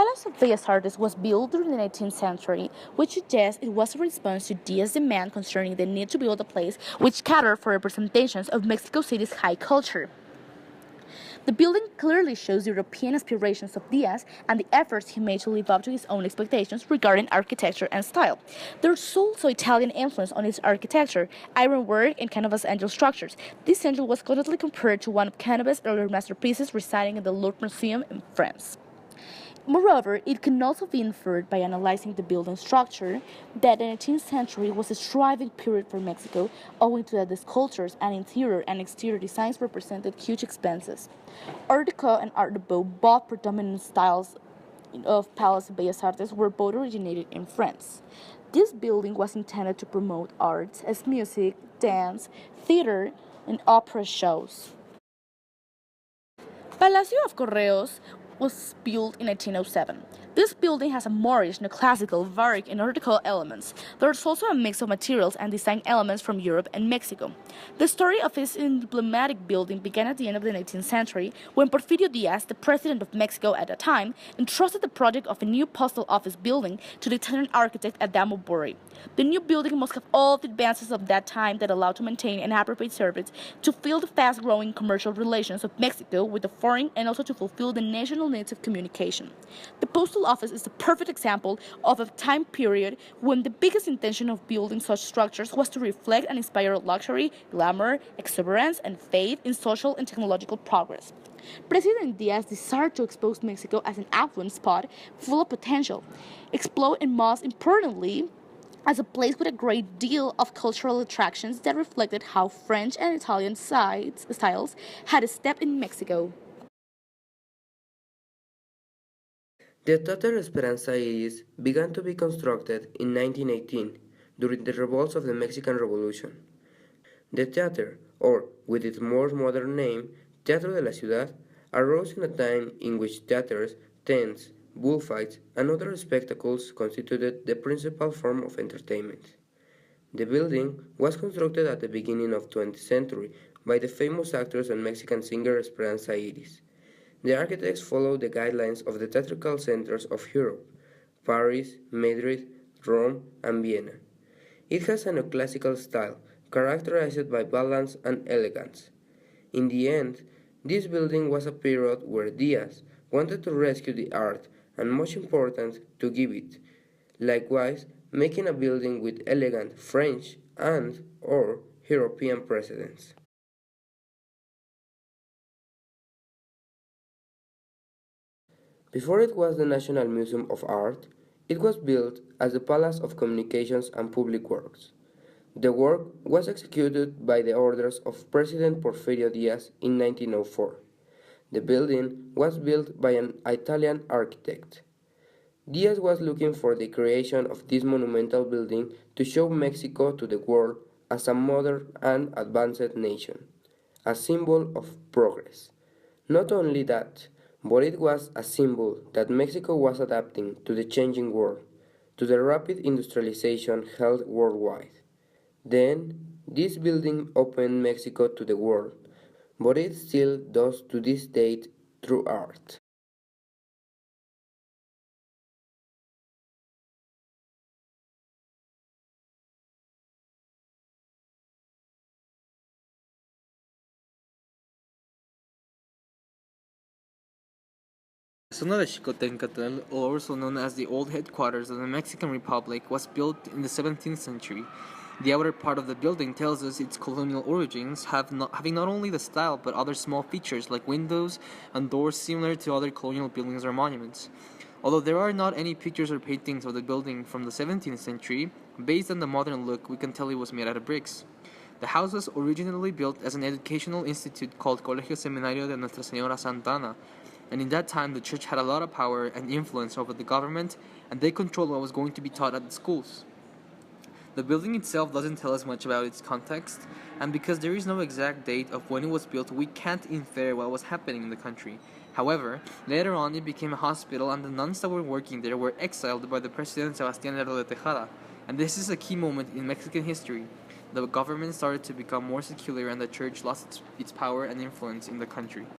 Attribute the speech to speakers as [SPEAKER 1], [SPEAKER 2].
[SPEAKER 1] Palace of Bellas Artes was built during the 19th century, which suggests it was a response to Diaz's demand concerning the need to build a place which catered for representations of Mexico City's high culture. The building clearly shows the European aspirations of Diaz and the efforts he made to live up to his own expectations regarding architecture and style. There's also Italian influence on its architecture, ironwork, and canvas angel structures. This angel was constantly compared to one of Canova's earlier masterpieces residing in the Louvre Museum in France. Moreover, it can also be inferred by analyzing the building structure that the 19th century was a thriving period for Mexico, owing to that the sculptures and interior and exterior designs represented huge expenses. Art Deco and Art Nouveau, both predominant styles of Palace of Bellas Artes, were both originated in France. This building was intended to promote arts as music, dance, theater, and opera shows. Palacio of Correos was built in 1807. This building has a Moorish, neoclassical, Baroque, and Art Deco elements. There's also a mix of materials and design elements from Europe and Mexico. The story of this emblematic building began at the end of the 19th century when Porfirio Diaz, the president of Mexico at the time, entrusted the project of a new postal office building to the Italian architect Adamo Borri. The new building must have all the advances of that time that allowed to maintain an appropriate service to fill the fast-growing commercial relations of Mexico with the foreign and also to fulfill the national needs of communication. The postal office is a perfect example of a time period when the biggest intention of building such structures was to reflect and inspire luxury, glamour, exuberance, and faith in social and technological progress. President Diaz desired to expose Mexico as an affluent spot full of potential, explode and most importantly, as a place with a great deal of cultural attractions that reflected how French and Italian styles had stepped in Mexico.
[SPEAKER 2] The Theater Esperanza Iris began to be constructed in 1918 during the revolts of the Mexican Revolution. The theater, or with its more modern name, Teatro de la Ciudad, arose in a time in which theaters, tents, bullfights, and other spectacles constituted the principal form of entertainment. The building was constructed at the beginning of the 20th century by the famous actress and Mexican singer Esperanza Iris. The architects followed the guidelines of the theatrical centers of Europe, Paris, Madrid, Rome, and Vienna. It has a neoclassical style, characterized by balance and elegance. In the end, this building was a period where Diaz wanted to rescue the art and, much important, to give it, likewise making a building with elegant French and or European precedents. Before it was the National Museum of Art, it was built as the Palace of Communications and Public Works. The work was executed by the orders of President Porfirio Diaz in 1904. The building was built by an Italian architect. Diaz was looking for the creation of this monumental building to show Mexico to the world as a modern and advanced nation, a symbol of progress. Not only that, but it was a symbol that Mexico was adapting to the changing world, to the rapid industrialization held worldwide. Then, this building opened Mexico to the world, but it still does to this date through art.
[SPEAKER 3] The zona de Xicotencatl, also known as the old headquarters of the Mexican Republic, was built in the 17th century. The outer part of the building tells us its colonial origins, having not only the style but other small features like windows and doors similar to other colonial buildings or monuments. Although there are not any pictures or paintings of the building from the 17th century, based on the modern look, we can tell it was made out of bricks. The house was originally built as an educational institute called Colegio Seminario de Nuestra Señora Santa Ana, and in that time the church had a lot of power and influence over the government, and they controlled what was going to be taught at the schools. The building itself doesn't tell us much about its context, and because there is no exact date of when it was built, we can't infer what was happening in the country. However, later on it became a hospital, and the nuns that were working there were exiled by the President Sebastián Lerdo de Tejada, and this is a key moment in Mexican history. The government started to become more secular, and the church lost its power and influence in the country.